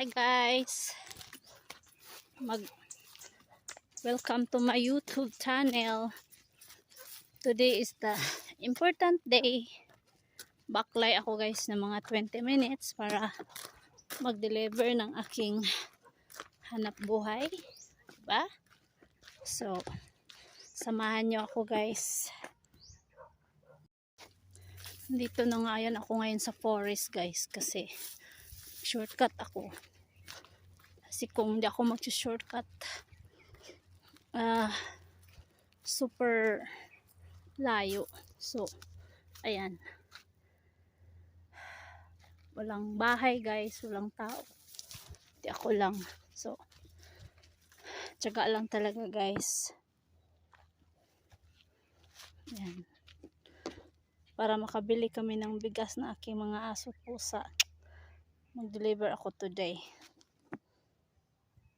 Hi guys, welcome to my YouTube channel. Today is the important day. Baklay ako guys ng mga 20 minutes para mag-deliver ng aking hanap buhay, diba? So, samahan nyo ako guys. Dito na nga yan ako ngayon sa forest guys kasi shortcut ako. Kasi kung hindi ako mag-shortcut, super layo. So, ayan. Walang bahay guys, walang tao. Hindi ako lang. So, tiyaga lang talaga guys. Ayan. Para makabili kami ng bigas na aking mga aso pusa. Mag-deliver ako today.